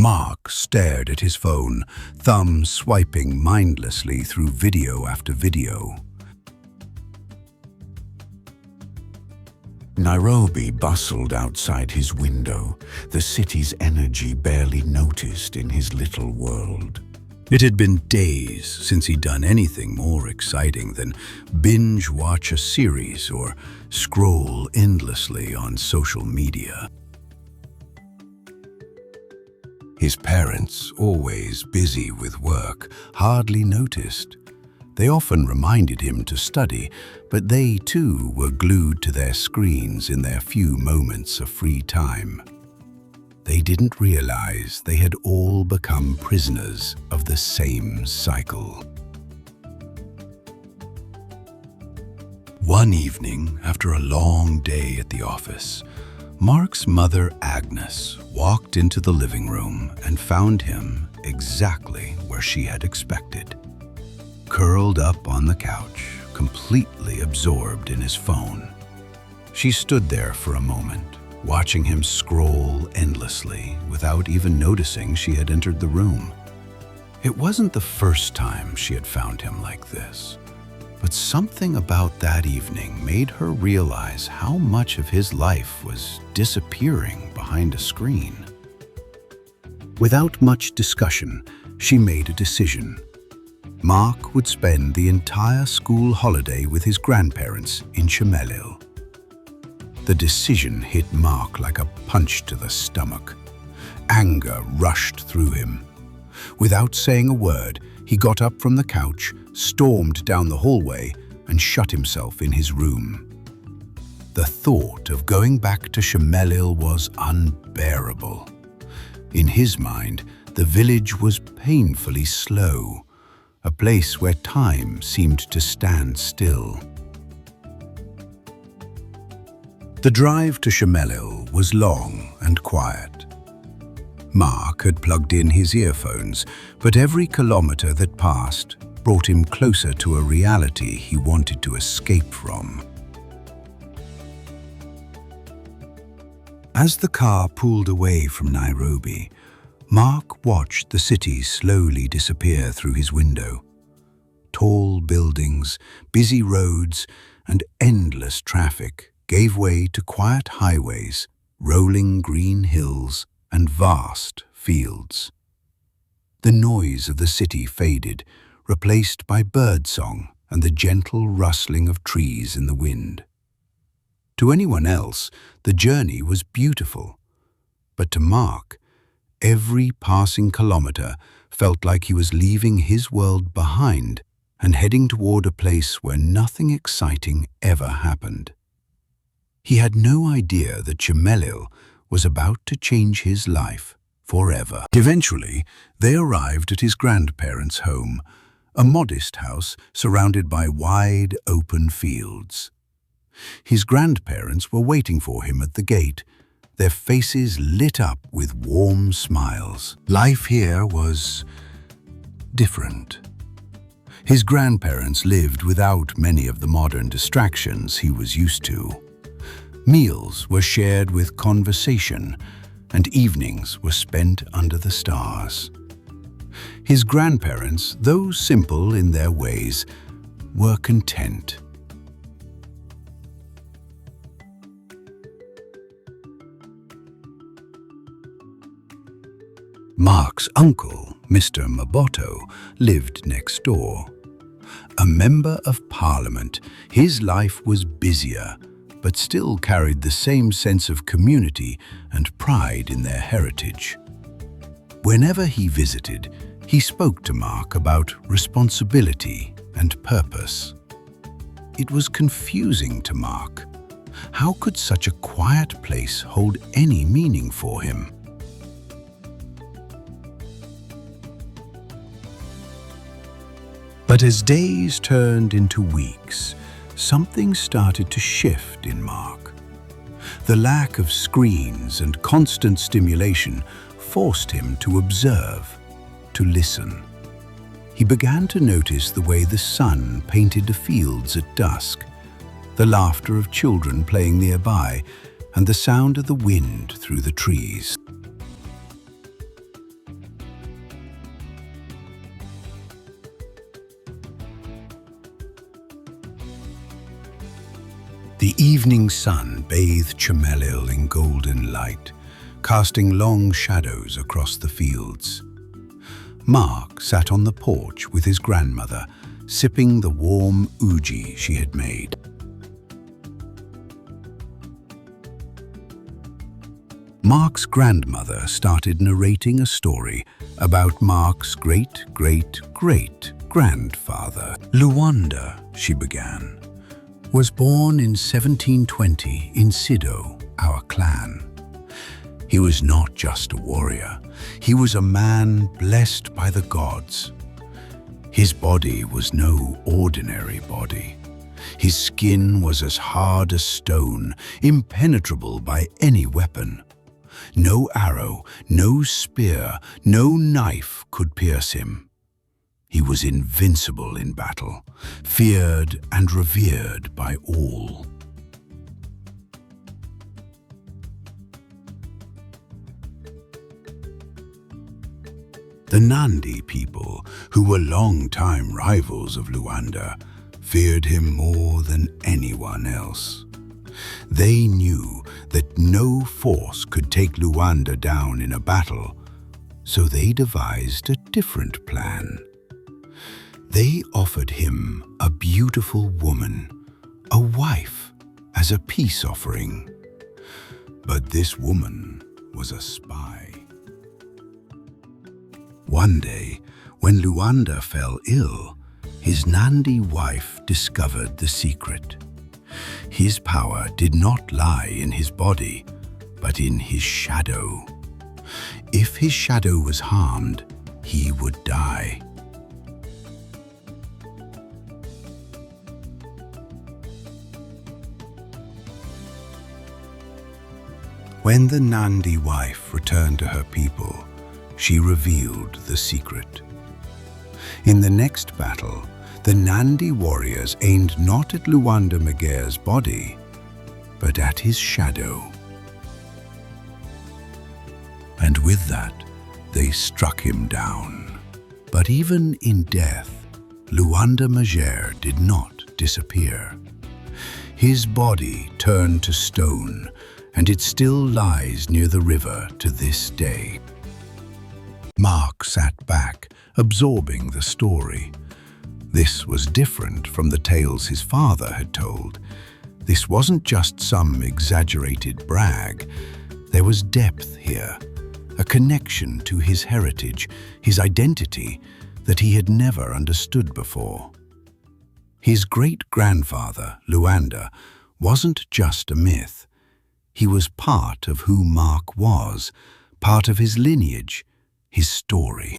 Mark stared at his phone, thumb swiping mindlessly through video after video. Nairobi bustled outside his window, the city's energy barely noticed in his little world. It had been days since he'd done anything more exciting than binge-watch a series or scroll endlessly on social media. His parents, always busy with work, hardly noticed. They often reminded him to study, but they too were glued to their screens in their few moments of free time. They didn't realize they had all become prisoners of the same cycle. One evening, after a long day at the office, Mark's mother, Agnes, walked into the living room and found him exactly where she had expected. Curled up on the couch, completely absorbed in his phone. She stood there for a moment, watching him scroll endlessly without even noticing she had entered the room. It wasn't the first time she had found him like this, but something about that evening made her realize how much of his life was disappearing behind a screen. Without much discussion, she made a decision. Mark would spend the entire school holiday with his grandparents in Chemelil. The decision hit Mark like a punch to the stomach. Anger rushed through him. Without saying a word, he got up from the couch, stormed down the hallway, and shut himself in his room. The thought of going back to Chemelil was unbearable. In his mind, the village was painfully slow, a place where time seemed to stand still. The drive to Chemelil was long and quiet. Mark had plugged in his earphones, but every kilometer that passed brought him closer to a reality he wanted to escape from. As the car pulled away from Nairobi, Mark watched the city slowly disappear through his window. Tall buildings, busy roads, and endless traffic gave way to quiet highways, rolling green hills, and vast fields. The noise of the city faded, replaced by birdsong and the gentle rustling of trees in the wind. To anyone else, the journey was beautiful, but to Mark, every passing kilometer felt like he was leaving his world behind and heading toward a place where nothing exciting ever happened. He had no idea that Chemelil was about to change his life forever. Eventually, they arrived at his grandparents' home, a modest house surrounded by wide, open fields. His grandparents were waiting for him at the gate, their faces lit up with warm smiles. Life here was different. His grandparents lived without many of the modern distractions he was used to. Meals were shared with conversation, and evenings were spent under the stars. His grandparents, though simple in their ways, were content. Mark's uncle, Mr. Maboto, lived next door. A member of Parliament, his life was busier, but still carried the same sense of community and pride in their heritage. Whenever he visited, he spoke to Mark about responsibility and purpose. It was confusing to Mark. How could such a quiet place hold any meaning for him? But as days turned into weeks, something started to shift in Mark. The lack of screens and constant stimulation forced him to observe, to listen. He began to notice the way the sun painted the fields at dusk, the laughter of children playing nearby, and the sound of the wind through the trees. The evening sun bathed Chamelil in golden light, casting long shadows across the fields. Mark sat on the porch with his grandmother, sipping the warm uji she had made. Mark's grandmother started narrating a story about Mark's great-great-great-grandfather. Luanda, she began, was born in 1720 in Sido, our clan. He was not just a warrior, he was a man blessed by the gods. His body was no ordinary body. His skin was as hard as stone, impenetrable by any weapon. No arrow, no spear, no knife could pierce him. He was invincible in battle, feared and revered by all. The Nandi people, who were long-time rivals of Luanda, feared him more than anyone else. They knew that no force could take Luanda down in a battle, so they devised a different plan. They offered him a beautiful woman, a wife, as a peace offering. But this woman was a spy. One day, when Luanda fell ill, his Nandi wife discovered the secret. His power did not lie in his body, but in his shadow. If his shadow was harmed, he would die. When the Nandi wife returned to her people, she revealed the secret. In the next battle, the Nandi warriors aimed not at Luanda Magere's body, but at his shadow. And with that, they struck him down. But even in death, Luanda Magere did not disappear. His body turned to stone, and it still lies near the river to this day. Mark sat back, absorbing the story. This was different from the tales his father had told. This wasn't just some exaggerated brag. There was depth here, a connection to his heritage, his identity that he had never understood before. His great-grandfather, Luanda, wasn't just a myth. He was part of who Mark was, part of his lineage, his story.